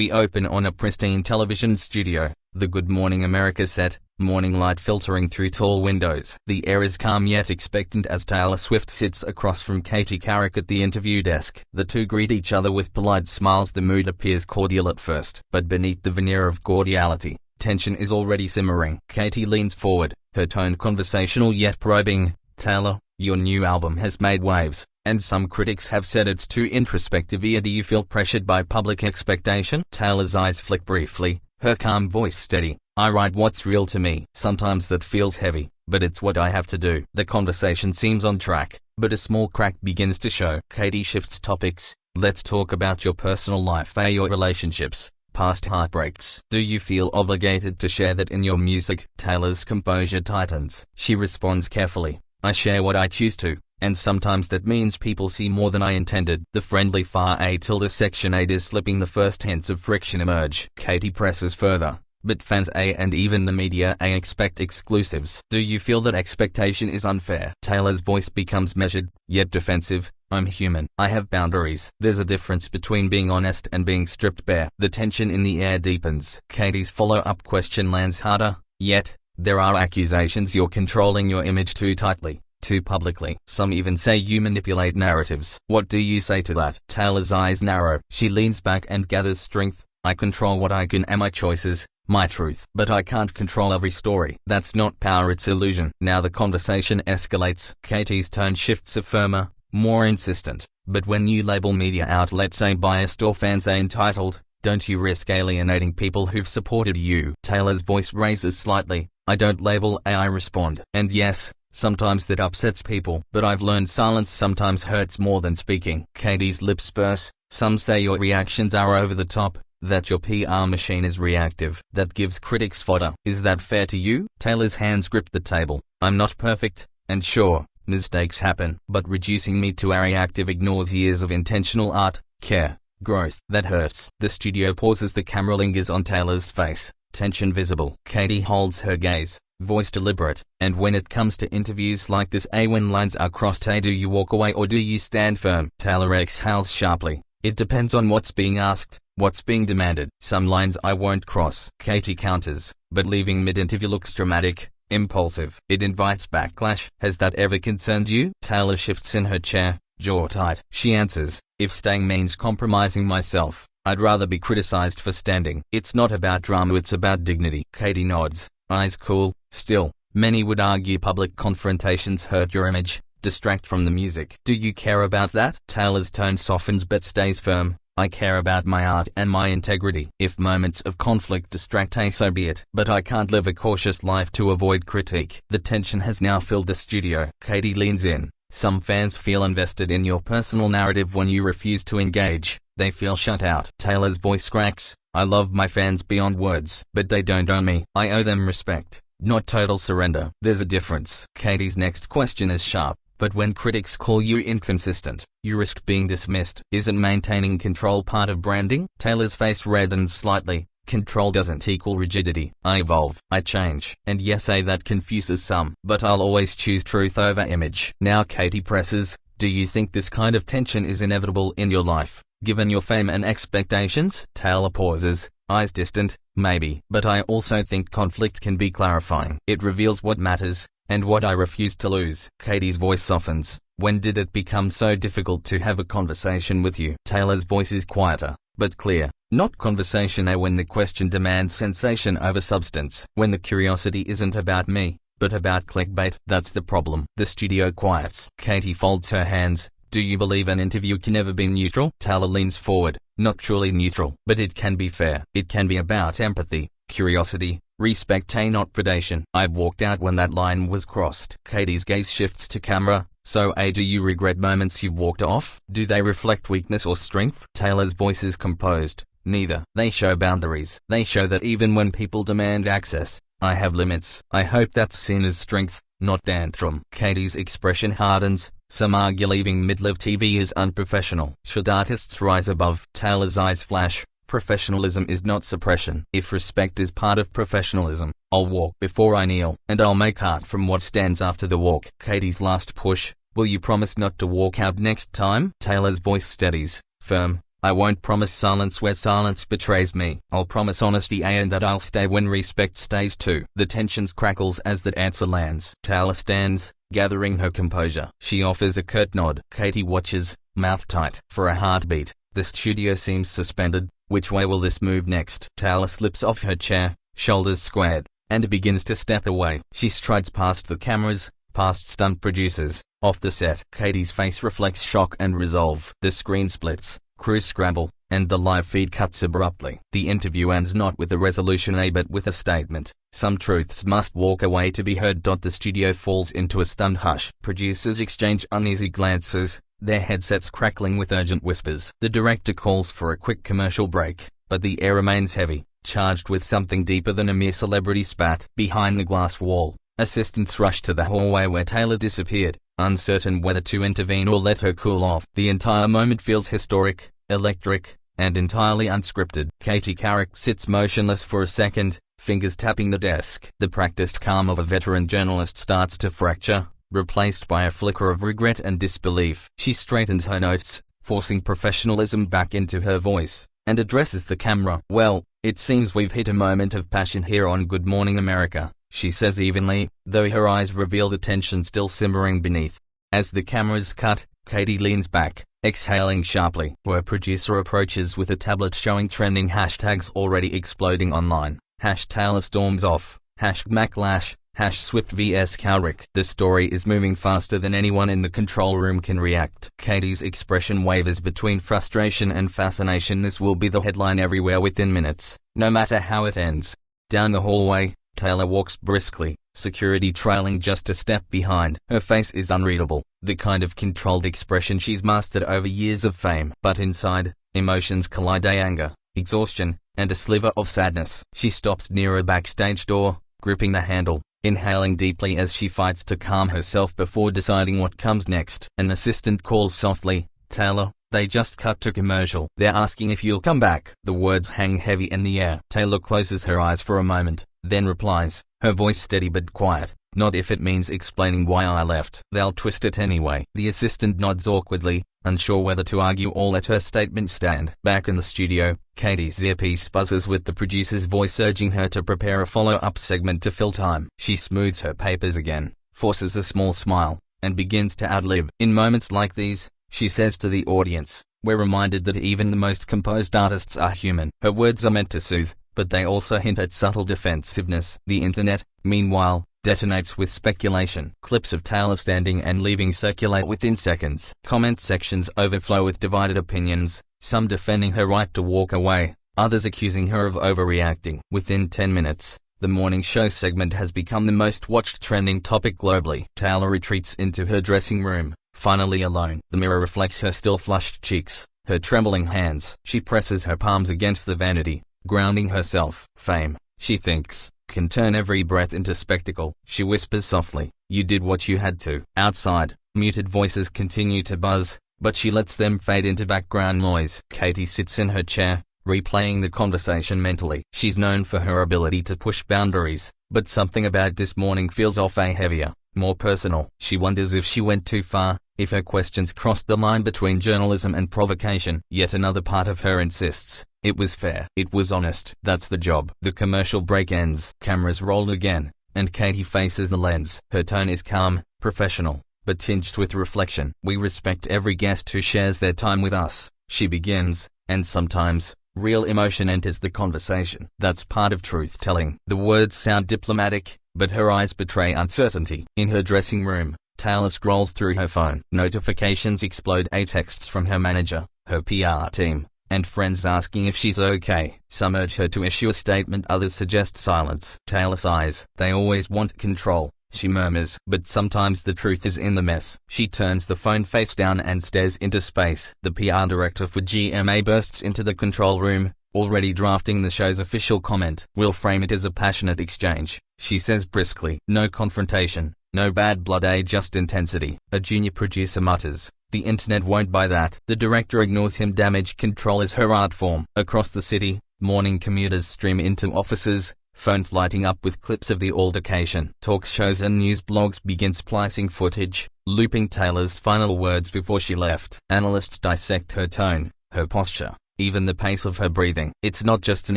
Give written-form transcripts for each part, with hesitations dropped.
We open on a pristine television studio, the Good Morning America set, morning light filtering through tall windows. The air is calm yet expectant as Taylor Swift sits across from Katie Couric at the interview desk. The two greet each other with polite smiles. The mood appears cordial at first, but beneath the veneer of cordiality, tension is already simmering. Katie leans forward, her tone conversational yet probing. "Taylor, your new album has made waves, and some critics have said it's too introspective. Do you feel pressured by public expectation?" Taylor's eyes flick briefly, her calm voice steady. "I write what's real to me. Sometimes that feels heavy, but it's what I have to do." The conversation seems on track, but a small crack begins to show. Katie shifts topics. "Let's talk about your personal life. Your relationships, past heartbreaks. Do you feel obligated to share that in your music?" Taylor's composure tightens. She responds carefully, "I share what I choose to, and sometimes that means people see more than I intended." The friendly far A tilde section 8 is slipping. The first hints of friction emerge. Katie presses further, "But fans A and even the media A expect exclusives. Do you feel that expectation is unfair?" Taylor's voice becomes measured, yet defensive. "I'm human. I have boundaries. There's a difference between being honest and being stripped bare." The tension in the air deepens. Katie's follow-up question lands harder, "Yet, there are accusations you're controlling your image too tightly, too publicly. Some even say you manipulate narratives. What do you say to that?" Taylor's eyes narrow. She leans back and gathers strength. "I control what I can and my choices, my truth. But I can't control every story. That's not power, it's illusion." Now the conversation escalates. Katie's tone shifts to firmer, more insistent. "But when you label media outlets say biased or fans say entitled, don't you risk alienating people who've supported you?" Taylor's voice raises slightly. "I don't label A," I respond. "And yes, sometimes that upsets people, but I've learned silence sometimes hurts more than speaking." Katie's lips purse. "Some say your reactions are over the top, that your PR machine is reactive. That gives critics fodder. Is that fair to you?" Taylor's hands grip the table. "I'm not perfect, and sure, mistakes happen, but reducing me to a reactive ignores years of intentional art, care, growth. That hurts." The studio pauses. The camera lingers on Taylor's face, tension visible. Katie holds her gaze, voice deliberate. "And when it comes to interviews like this, when lines are crossed, do you walk away or do you stand firm?" Taylor exhales sharply. "It depends on what's being asked, what's being demanded. Some lines I won't cross." Katie counters, but leaving mid-interview looks dramatic, impulsive. It invites backlash. "Has that ever concerned you?" Taylor shifts in her chair, jaw tight. She answers, "If staying means compromising myself, I'd rather be criticized for standing. It's not about drama, it's about dignity." Katie nods, eyes cool. "Still, many would argue public confrontations hurt your image, distract from the music. Do you care about that?" Taylor's tone softens but stays firm. "I care about my art and my integrity. If moments of conflict distract, so be it. But I can't live a cautious life to avoid critique." The tension has now filled the studio. Katie leans in. "Some fans feel invested in your personal narrative when you refuse to engage. They feel shut out." Taylor's voice cracks. "I love my fans beyond words, but they don't own me. I owe them respect, not total surrender. There's a difference." Katie's next question is sharp. "But when critics call you inconsistent, you risk being dismissed. Isn't maintaining control part of branding?" Taylor's face reddens slightly. "Control doesn't equal rigidity. I evolve, I change. And yes, that confuses some, but I'll always choose truth over image." Now Katie presses, "Do you think this kind of tension is inevitable in your life, given your fame and expectations?" Taylor pauses, eyes distant. "Maybe, but I also think conflict can be clarifying. It reveals what matters, and what I refuse to lose." Katie's voice softens. "When did it become so difficult to have a conversation with you?" Taylor's voice is quieter, but clear. "Not conversation when the question demands sensation over substance. When the curiosity isn't about me, but about clickbait. That's the problem." The studio quiets. Katie folds her hands. "Do you believe an interview can ever be neutral?" Taylor leans forward. "Not truly neutral, but it can be fair. It can be about empathy, curiosity, respect, not predation." "I've walked out when that line was crossed." Katie's gaze shifts to camera. "So do you regret moments you've walked off? Do they reflect weakness or strength?" Taylor's voice is composed. "Neither. They show boundaries. They show that even when people demand access, I have limits. I hope that's seen as strength, not tantrum." Katie's expression hardens. "Some argue leaving mid-live TV is unprofessional. Should artists rise above?" Taylor's eyes flash. "Professionalism is not suppression. If respect is part of professionalism, I'll walk before I kneel, and I'll make art from what stands after the walk." Katie's last push. "Will you promise not to walk out next time?" Taylor's voice steadies, firm. I won't promise silence where silence betrays me. I'll promise honesty and that I'll stay when respect stays too. The tensions crackles as that answer lands. Taylor stands, gathering her composure. She offers a curt nod. Katie watches, mouth tight. For a heartbeat, the studio seems suspended. Which way will this move next? Taylor slips off her chair, shoulders squared, and begins to step away. She strides past the cameras, past stunt producers, off the set. Katie's face reflects shock and resolve. The screen splits, crews scramble, and the live feed cuts abruptly. The interview ends not with a resolution but with a statement. Some truths must walk away to be heard. The studio falls into a stunned hush. Producers exchange uneasy glances, their headsets crackling with urgent whispers. The director calls for a quick commercial break, but the air remains heavy, charged with something deeper than a mere celebrity spat. Behind the glass wall, assistants rush to the hallway where Taylor disappeared, uncertain whether to intervene or let her cool off. The entire moment feels historic, electric, and entirely unscripted. Katie Couric sits motionless for a second, fingers tapping the desk. The practiced calm of a veteran journalist starts to fracture, replaced by a flicker of regret and disbelief. She straightens her notes, forcing professionalism back into her voice, and addresses the camera. "Well, it seems we've hit a moment of passion here on Good Morning America," she says evenly, though her eyes reveal the tension still simmering beneath. As the cameras cut, Katie leans back, exhaling sharply. Her producer approaches with a tablet showing trending hashtags already exploding online. #Taylor storms off, #Maclash, #Swift vs Couric. The story is moving faster than anyone in the control room can react. Katie's expression wavers between frustration and fascination. This will be the headline everywhere within minutes, no matter how it ends. Down the hallway, Taylor walks briskly, security trailing just a step behind. Her face is unreadable, the kind of controlled expression she's mastered over years of fame. But inside, emotions collide: anger, exhaustion, and a sliver of sadness. She stops near a backstage door, gripping the handle, inhaling deeply as she fights to calm herself before deciding what comes next. An assistant calls softly, "Taylor, they just cut to commercial. They're asking if you'll come back." The words hang heavy in the air. Taylor closes her eyes for a moment, then replies, her voice steady but quiet, "Not if it means explaining why I left." "They'll twist it anyway." The assistant nods awkwardly, unsure whether to argue or let her statement stand. Back in the studio, Katie's earpiece buzzes with the producer's voice urging her to prepare a follow-up segment to fill time. She smooths her papers again, forces a small smile, and begins to ad-lib. "In moments like these," she says to the audience, "we're reminded that even the most composed artists are human." Her words are meant to soothe, but they also hint at subtle defensiveness. The internet, meanwhile, detonates with speculation. Clips of Taylor standing and leaving circulate within seconds. Comment sections overflow with divided opinions, some defending her right to walk away, others accusing her of overreacting. Within 10 minutes, the morning show segment has become the most watched trending topic globally. Taylor retreats into her dressing room, finally alone. The mirror reflects her still flushed cheeks, her trembling hands. She presses her palms against the vanity, grounding herself. Fame, she thinks, can turn every breath into spectacle. She whispers softly, "You did what you had to." Outside, muted voices continue to buzz, but she lets them fade into background noise. Katie sits in her chair, replaying the conversation mentally. She's known for her ability to push boundaries, but something about this morning feels off, heavier, more personal. She wonders if she went too far, if her questions crossed the line between journalism and provocation. Yet another part of her insists, it was fair. It was honest. That's the job. The commercial break ends. Cameras roll again, and Katie faces the lens. Her tone is calm, professional, but tinged with reflection. "We respect every guest who shares their time with us," she begins, and sometimes, real emotion enters the conversation. That's part of truth-telling. The words sound diplomatic, but her eyes betray uncertainty. In her dressing room, Taylor scrolls through her phone. Notifications explode: texts from her manager, her PR team, and friends asking if she's okay. Some urge her to issue a statement, others suggest silence. Taylor sighs. "They always want control," she murmurs, "but sometimes the truth is in the mess." She turns the phone face down and stares into space. The PR director for GMA bursts into the control room, already drafting the show's official comment. "We'll frame it as a passionate exchange," she says briskly. "No confrontation, no bad blood, just intensity." A junior producer mutters, "The internet won't buy that." The director ignores him. Damage control is her art form. Across the city, morning commuters stream into offices, phones lighting up with clips of the altercation. Talk shows and news blogs begin splicing footage, looping Taylor's final words before she left. Analysts dissect her tone, her posture, even the pace of her breathing. It's not just an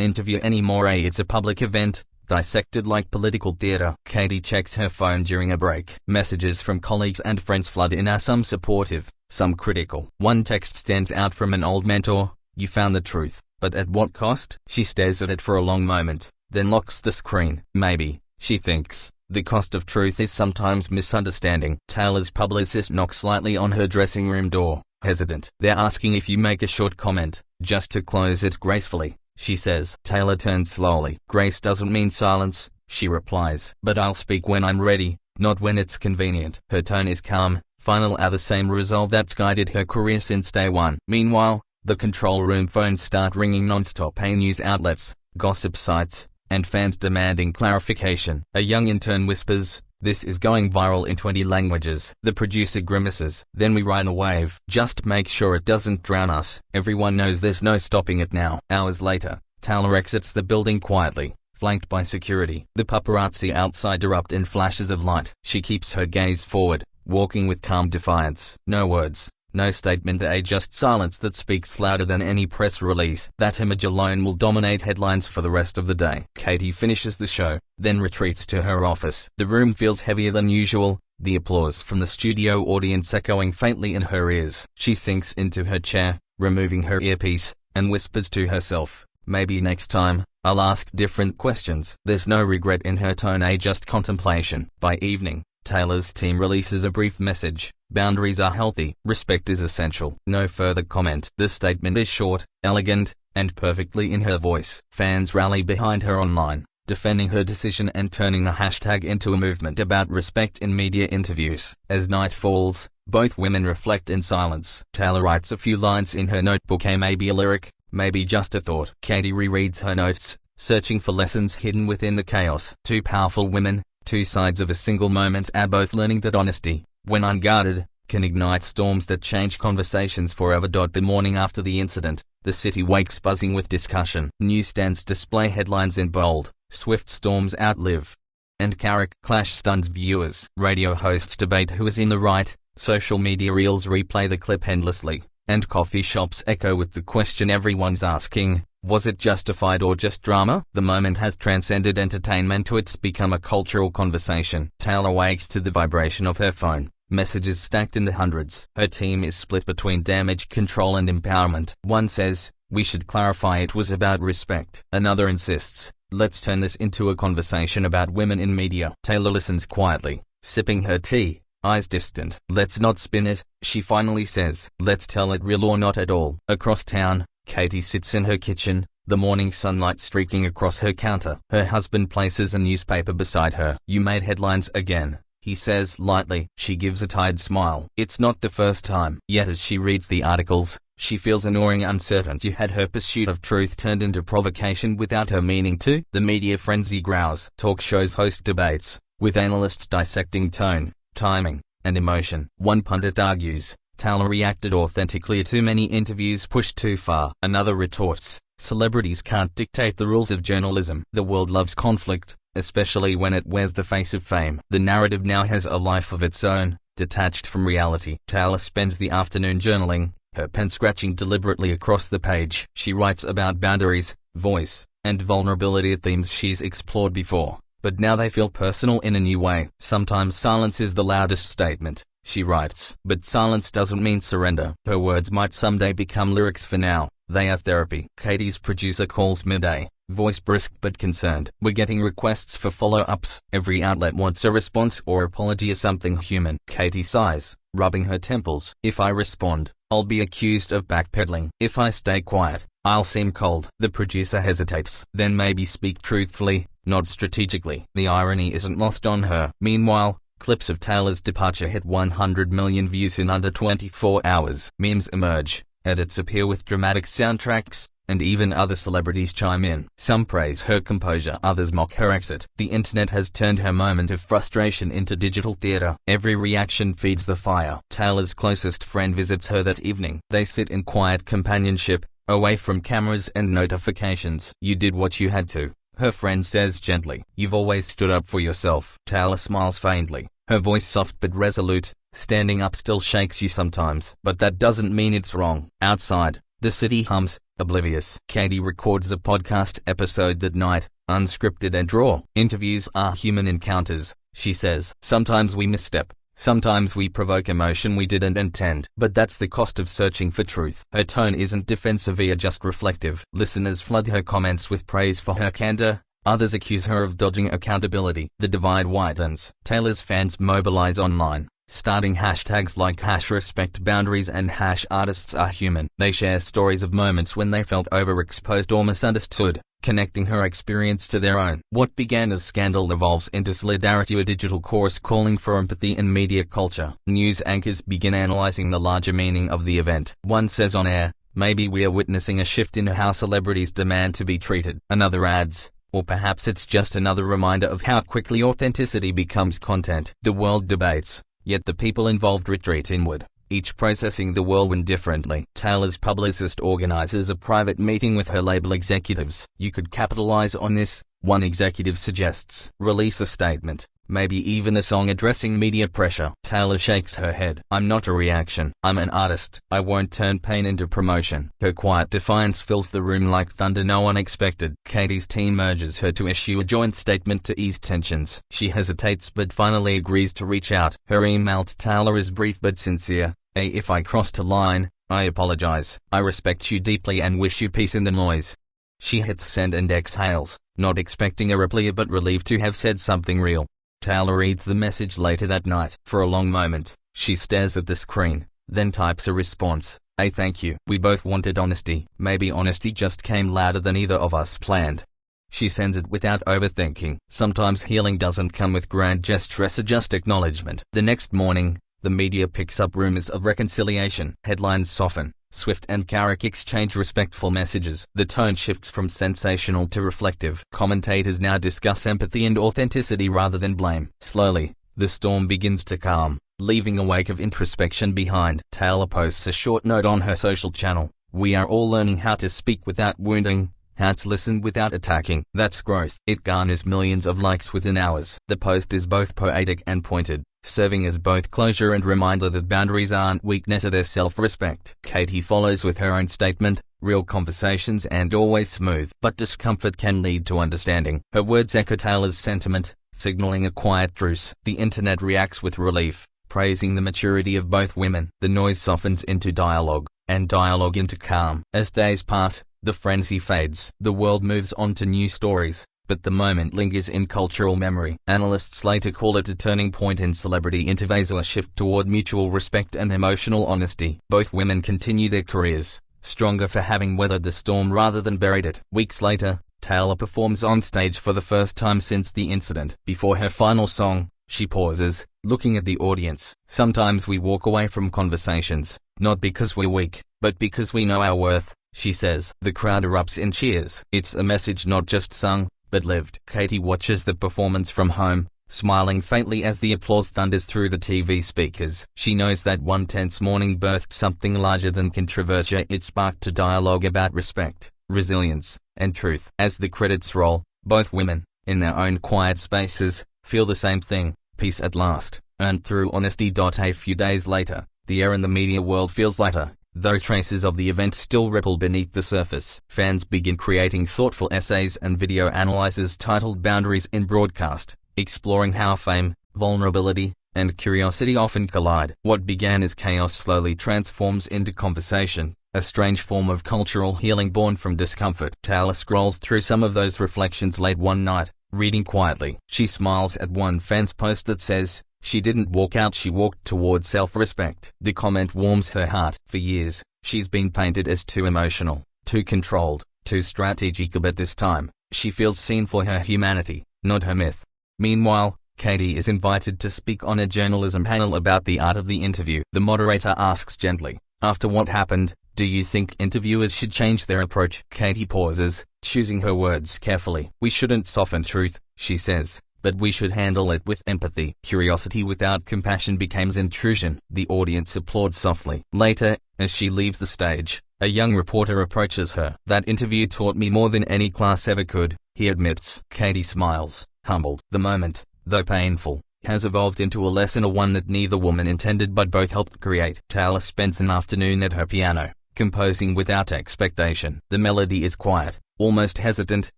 interview anymore, it's a public event, dissected like political theater. Katie checks her phone during a break. Messages from colleagues and friends flood in, some supportive, some critical. One text stands out from an old mentor: "You found the truth, but at what cost?" She stares at it for a long moment, then locks the screen. Maybe, she thinks, the cost of truth is sometimes misunderstanding. Taylor's publicist knocks slightly on her dressing room door, hesitant. "They're asking if you make a short comment, just to close it gracefully," she says. Taylor turns slowly. "Grace doesn't mean silence," she replies. "But I'll speak when I'm ready, not when it's convenient." Her tone is calm, final, the same resolve that's guided her career since day one. Meanwhile, the control room phones start ringing non-stop. News outlets, gossip sites, and fans demanding clarification. A young intern whispers, "This is going viral in 20 languages." The producer grimaces. "Then we ride a wave. Just make sure it doesn't drown us." Everyone knows there's no stopping it now. Hours later, Taylor exits the building quietly, flanked by security. The paparazzi outside erupt in flashes of light. She keeps her gaze forward, walking with calm defiance. No words, no statement, just silence that speaks louder than any press release. That image alone will dominate headlines for the rest of the day. Katie finishes the show, then retreats to her office. The room feels heavier than usual, the applause from the studio audience echoing faintly in her ears. She sinks into her chair, removing her earpiece, and whispers to herself, "Maybe next time, I'll ask different questions." There's no regret in her tone, just contemplation. By evening, Taylor's team releases a brief message: "Boundaries are healthy, respect is essential." No further comment. The statement is short, elegant, and perfectly in her voice. Fans rally behind her online, defending her decision and turning the hashtag into a movement about respect in media interviews. As night falls, both women reflect in silence. Taylor writes a few lines in her notebook, maybe a lyric, maybe just a thought. Katie rereads her notes, searching for lessons hidden within the chaos. Two powerful women, two sides of a single moment, are both learning that honesty, when unguarded, can ignite storms that change conversations forever. The morning after the incident, the city wakes buzzing with discussion. Newsstands display headlines in bold: "Swift storms outlive," and "Couric clash stuns viewers." Radio hosts debate who is in the right, social media reels replay the clip endlessly, and coffee shops echo with the question everyone's asking: was it justified or just drama? The moment has transcended entertainment, it's become a cultural conversation. Taylor wakes to the vibration of her phone, messages stacked in the hundreds. Her team is split between damage control and empowerment. One says, "We should clarify it was about respect." Another insists, "Let's turn this into a conversation about women in media." Taylor listens quietly, sipping her tea, eyes distant. "Let's not spin it," she finally says. "Let's tell it real or not at all." Across town, Katie sits in her kitchen, the morning sunlight streaking across her counter. Her husband places a newspaper beside her. "You made headlines again," he says lightly. She gives a tired smile. It's not the first time. Yet as she reads the articles, she feels a gnawing uncertainty. Had her pursuit of truth turned into provocation without her meaning to? The media frenzy grows. Talk shows host debates, with analysts dissecting tone, timing, and emotion. One pundit argues, Taylor reacted authentically. Too many interviews pushed too far. Another retorts, celebrities can't dictate the rules of journalism. The world loves conflict, especially when it wears the face of fame. The narrative now has a life of its own, detached from reality. Taylor spends the afternoon journaling, her pen scratching deliberately across the page. She writes about boundaries, voice, and vulnerability, themes she's explored before, but now they feel personal in a new way. "Sometimes silence is the loudest statement," she writes. "But silence doesn't mean surrender." Her words might someday become lyrics. For now, they are therapy. Katie's producer calls midday, voice brisk but concerned. "We're getting requests for follow-ups. Every outlet wants a response or apology or something human." Katie sighs, rubbing her temples. "If I respond, I'll be accused of backpedaling. If I stay quiet, I'll seem cold." The producer hesitates. "Then maybe speak truthfully, not strategically." The irony isn't lost on her. Meanwhile, clips of Taylor's departure hit 100 million views in under 24 hours. Memes emerge, edits appear with dramatic soundtracks, and even other celebrities chime in. Some praise her composure, others mock her exit. The internet has turned her moment of frustration into digital theater. Every reaction feeds the fire. Taylor's closest friend visits her that evening. They sit in quiet companionship, away from cameras and notifications. "You did what you had to," her friend says gently. "You've always stood up for yourself." Taylor smiles faintly, her voice soft but resolute. "Standing up still shakes you sometimes, but that doesn't mean it's wrong." Outside, The city hums, oblivious. Katie records a podcast episode that night, unscripted and raw. Interviews are human encounters, she says. Sometimes we misstep. Sometimes we provoke emotion we didn't intend. But that's the cost of searching for truth. Her tone isn't defensive or just reflective. Listeners flood her comments with praise for her candor. Others accuse her of dodging accountability. The divide widens. Taylor's fans mobilize online, starting hashtags like #respectboundaries and #artists-are-human. They share stories of moments when they felt overexposed or misunderstood, connecting her experience to their own. What began as scandal evolves into solidarity, a digital chorus calling for empathy in media culture. News anchors begin analyzing the larger meaning of the event. One says on air, "Maybe we are witnessing a shift in how celebrities demand to be treated." Another adds, "Or perhaps it's just another reminder of how quickly authenticity becomes content." The world debates, yet the people involved retreat inward, each processing the whirlwind differently. Taylor's publicist organizes a private meeting with her label executives. "You could capitalize on this," one executive suggests. "Release a statement, maybe even a song addressing media pressure." Taylor shakes her head. "I'm not a reaction. I'm an artist. I won't turn pain into promotion." Her quiet defiance fills the room like thunder no one expected. Katie's team urges her to issue a joint statement to ease tensions. She hesitates but finally agrees to reach out. Her email to Taylor is brief but sincere. "If I crossed a line, I apologize. I respect you deeply and wish you peace in the noise." She hits send and exhales, not expecting a reply but relieved to have said something real. Taylor reads the message later that night. For a long moment, she stares at the screen, then types a response. "Thank you. We both wanted honesty. Maybe honesty just came louder than either of us planned." She sends it without overthinking. Sometimes healing doesn't come with grand gestures, just acknowledgement. The next morning, the media picks up rumors of reconciliation. Headlines soften. Swift and Couric exchange respectful messages. The tone shifts from sensational to reflective. Commentators now discuss empathy and authenticity rather than blame. Slowly, the storm begins to calm, leaving a wake of introspection behind. Taylor posts a short note on her social channel. "We are all learning how to speak without wounding, how to listen without attacking." That's growth. It garners millions of likes within hours. The post is both poetic and pointed, serving as both closure and reminder that boundaries aren't weakness, they're self-respect. Katie follows with her own statement, "Real conversations and always smooth, but discomfort can lead to understanding." Her words echo Taylor's sentiment, signaling a quiet truce. The internet reacts with relief, praising the maturity of both women. The noise softens into dialogue, and dialogue into calm. As days pass, the frenzy fades. The world moves on to new stories, but the moment lingers in cultural memory. Analysts later call it a turning point in celebrity interviews, a shift toward mutual respect and emotional honesty. Both women continue their careers, stronger for having weathered the storm rather than buried it. Weeks later, Taylor performs on stage for the first time since the incident. Before her final song, she pauses, looking at the audience. "Sometimes we walk away from conversations, not because we're weak, but because we know our worth," she says. The crowd erupts in cheers. It's a message not just sung, but lived. Katie watches the performance from home, smiling faintly as the applause thunders through the TV speakers. She knows that one tense morning birthed something larger than controversy. It sparked a dialogue about respect, resilience, and truth. As the credits roll, both women, in their own quiet spaces, feel the same thing: peace at last, earned through honesty. A few days later, the air in the media world feels lighter, though traces of the event still ripple beneath the surface. Fans begin creating thoughtful essays and video analyses titled "Boundaries in Broadcast," exploring how fame, vulnerability, and curiosity often collide. What began as chaos slowly transforms into conversation, a strange form of cultural healing born from discomfort. Taylor scrolls through some of those reflections late one night, reading quietly. She smiles at one fan's post that says, "She didn't walk out, she walked toward self-respect." The comment warms her heart. For years, she's been painted as too emotional, too controlled, too strategic, but this time, she feels seen for her humanity, not her myth. Meanwhile, Katie is invited to speak on a journalism panel about the art of the interview. The moderator asks gently, "After what happened, do you think interviewers should change their approach?" Katie pauses, choosing her words carefully. "We shouldn't soften truth," she says, "but we should handle it with empathy." Curiosity without compassion becomes intrusion. The audience applauds softly. Later, as she leaves the stage, a young reporter approaches her. "That interview taught me more than any class ever could," he admits. Katie smiles, humbled. The moment, though painful, has evolved into a lesson, one that neither woman intended but both helped create. Taylor spends an afternoon at her piano, composing without expectation. The melody is quiet, almost hesitant,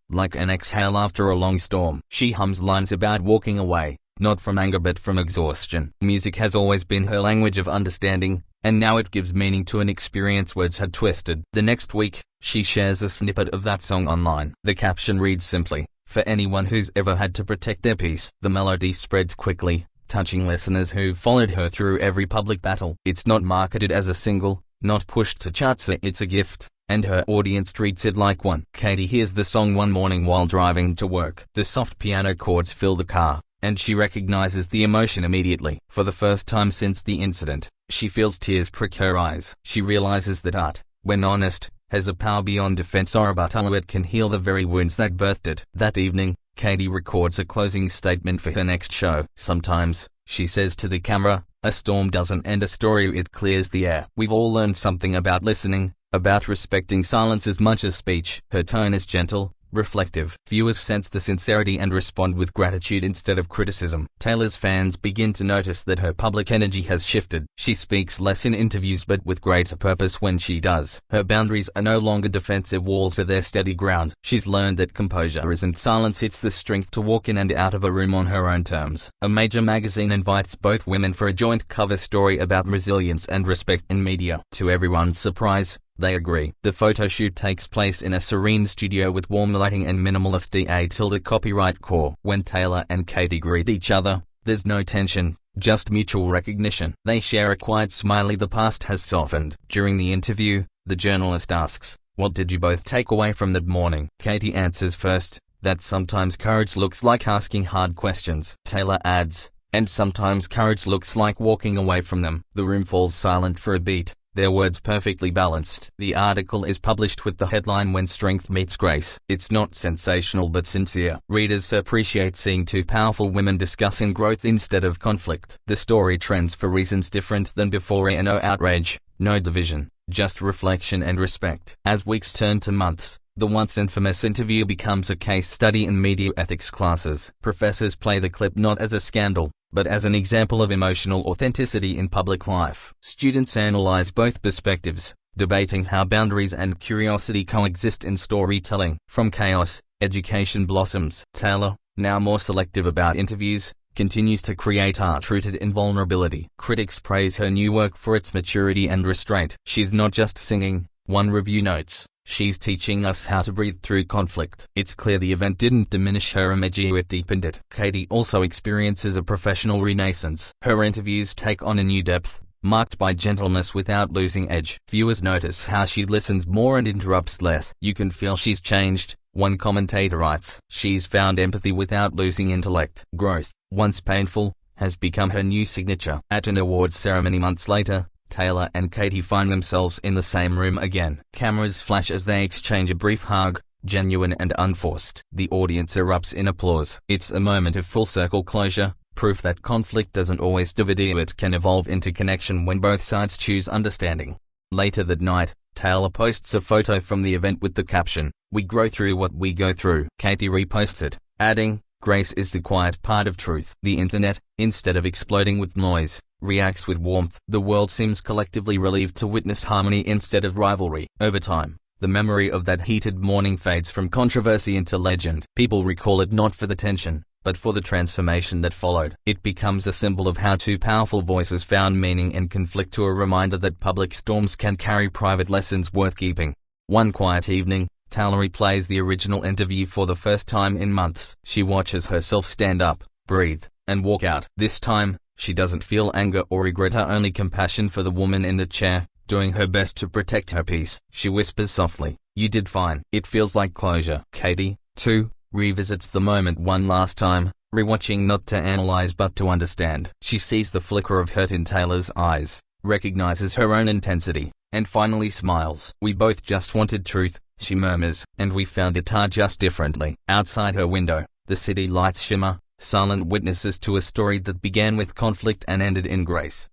like an exhale after a long storm. She hums lines about walking away, not from anger but from exhaustion. Music has always been her language of understanding, and now it gives meaning to an experience words had twisted. The next week, she shares a snippet of that song online. The caption reads simply, "For anyone who's ever had to protect their peace." The melody spreads quickly, touching listeners who followed her through every public battle. It's not marketed as a single, not pushed to charts, it's a gift, and her audience treats it like one. Katie hears the song one morning while driving to work. The soft piano chords fill the car, and she recognizes the emotion immediately. For the first time since the incident, she feels tears prick her eyes. She realizes that art, when honest, has a power beyond defense, or abruptly it can heal the very wounds that birthed it. That evening, Katie records a closing statement for her next show. "Sometimes," she says to the camera, "a storm doesn't end a story, it clears the air." We've all learned something about listening, about respecting silence as much as speech. Her tone is gentle, reflective. Viewers sense the sincerity and respond with gratitude instead of criticism. Taylor's fans begin to notice that her public energy has shifted. She speaks less in interviews but with greater purpose when she does. Her boundaries are no longer defensive walls, they're steady ground. She's learned that composure isn't silence, it's the strength to walk in and out of a room on her own terms. A major magazine invites both women for a joint cover story about resilience and respect in media. To everyone's surprise, they agree. The photo shoot takes place in a serene studio with warm lighting and minimalist copyright core. When Taylor and Katie greet each other, there's no tension, just mutual recognition. They share a quiet smile. The past has softened. During the interview, the journalist asks, "What did you both take away from that morning?" Katie answers first, that sometimes courage looks like asking hard questions. Taylor adds, "And sometimes courage looks like walking away from them." The room falls silent for a beat, their words perfectly balanced. The article is published with the headline, "When Strength Meets Grace." It's not sensational but sincere. Readers appreciate seeing two powerful women discussing growth instead of conflict. The story trends for reasons different than before, and no outrage, no division, just reflection and respect. As weeks turn to months, the once infamous interview becomes a case study in media ethics classes. Professors play the clip not as a scandal, but as an example of emotional authenticity in public life. Students analyze both perspectives, debating how boundaries and curiosity coexist in storytelling. From chaos, education blossoms. Taylor, now more selective about interviews, continues to create art rooted in vulnerability. Critics praise her new work for its maturity and restraint. She's not just singing, one review notes, she's teaching us how to breathe through conflict. It's clear the event didn't diminish her image, it deepened it. Katie also experiences a professional renaissance. Her interviews take on a new depth, marked by gentleness without losing edge. Viewers notice how she listens more and interrupts less. "You can feel she's changed," one commentator writes. "She's found empathy without losing intellect." Growth, once painful, has become her new signature. At an awards ceremony months later, Taylor and Katie find themselves in the same room again. Cameras flash as they exchange a brief hug, genuine and unforced. The audience erupts in applause. It's a moment of full circle closure, proof that conflict doesn't always divide, it can evolve into connection when both sides choose understanding. Later that night, Taylor posts a photo from the event with the caption, "We grow through what we go through." Katie reposts it, adding, "Grace is the quiet part of truth." The internet, instead of exploding with noise, reacts with warmth. The world seems collectively relieved to witness harmony instead of rivalry. Over time, the memory of that heated morning fades from controversy into legend. People recall it not for the tension, but for the transformation that followed. It becomes a symbol of how two powerful voices found meaning in conflict, to a reminder that public storms can carry private lessons worth keeping. One quiet evening, Taylor replays the original interview for the first time in months. She watches herself stand up, breathe, and walk out. This time, she doesn't feel anger or regret, only compassion for the woman in the chair, doing her best to protect her peace. She whispers softly, "You did fine." It feels like closure. Katie, too, revisits the moment one last time, rewatching not to analyze but to understand. She sees the flicker of hurt in Taylor's eyes, recognizes her own intensity, and finally smiles. "We both just wanted truth," she murmurs, "and we found it just differently." Outside her window, the city lights shimmer, silent witnesses to a story that began with conflict and ended in grace.